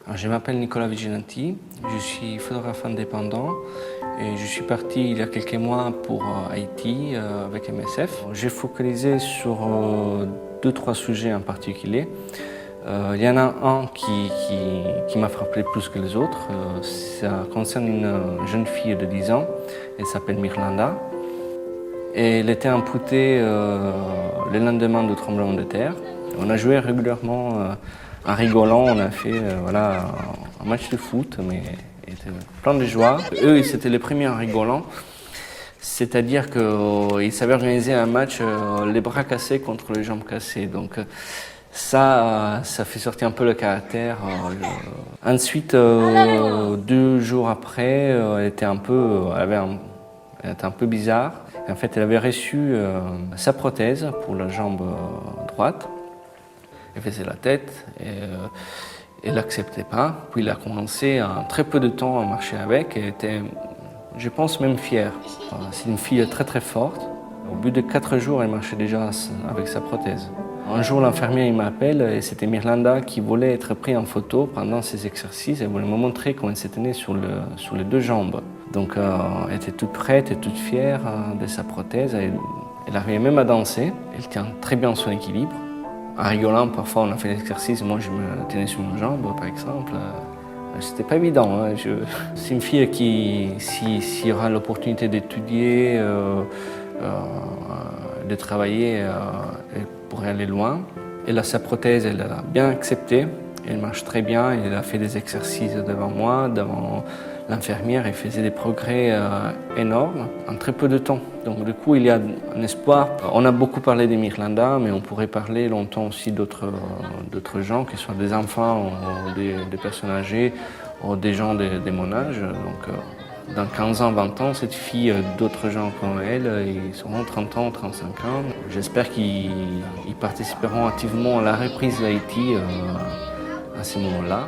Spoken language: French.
Alors, je m'appelle Nicolas Vigilanti, je suis photographe indépendant et je suis parti il y a quelques mois pour Haïti avec MSF. J'ai focalisé sur 2-3 sujets en particulier. Il y en a un qui m'a frappé plus que les autres. Ça concerne une jeune fille de 10 ans, elle s'appelle Mirlanda. Et elle était amputée le lendemain du tremblement de terre. On a joué régulièrement en rigolant, on a fait un match de foot, mais il était plein de joie. Eux, ils étaient les premiers en rigolant, c'est-à-dire qu'ils savaient organiser un match les bras cassés contre les jambes cassées. Donc ça fait sortir un peu le caractère. Ensuite, 2 jours après, elle était un peu bizarre. En fait, elle avait reçu sa prothèse pour la jambe droite. Elle faisait la tête et elle n'acceptait pas. Puis elle a commencé en très peu de temps à marcher avec. Elle était, je pense, même fière. C'est une fille très très forte. Au bout de 4 jours, elle marchait déjà avec sa prothèse. Un jour, l'infirmière m'appelle et c'était Mirlanda qui voulait être prise en photo pendant ses exercices. Elle voulait me montrer comment elle se tenait sur les 2 jambes. Donc, elle était toute prête et toute fière de sa prothèse. Elle arrivait même à danser. Elle tient très bien son équilibre. En rigolant, parfois, on a fait l'exercice. Moi, je me tenais sur une jambe, par exemple. C'était pas évident. Hein. C'est une fille qui, s'il y aura l'opportunité d'étudier, de travailler, elle pourrait aller loin. Elle a sa prothèse, elle l'a bien acceptée. Elle marche très bien. Elle a fait des exercices devant moi, devant l'infirmière. Elle faisait des progrès énormes en très peu de temps. Donc du coup, il y a un espoir. On a beaucoup parlé de Mirlanda, mais on pourrait parler longtemps aussi d'autres gens, que ce soit des enfants ou des personnes âgées ou des gens de mon âge. Donc, dans 15 ans, 20 ans, cette fille, d'autres gens comme elle, ils seront 30 ans, 35 ans. J'espère qu'ils participeront activement à la reprise d'Haïti à ce moment-là.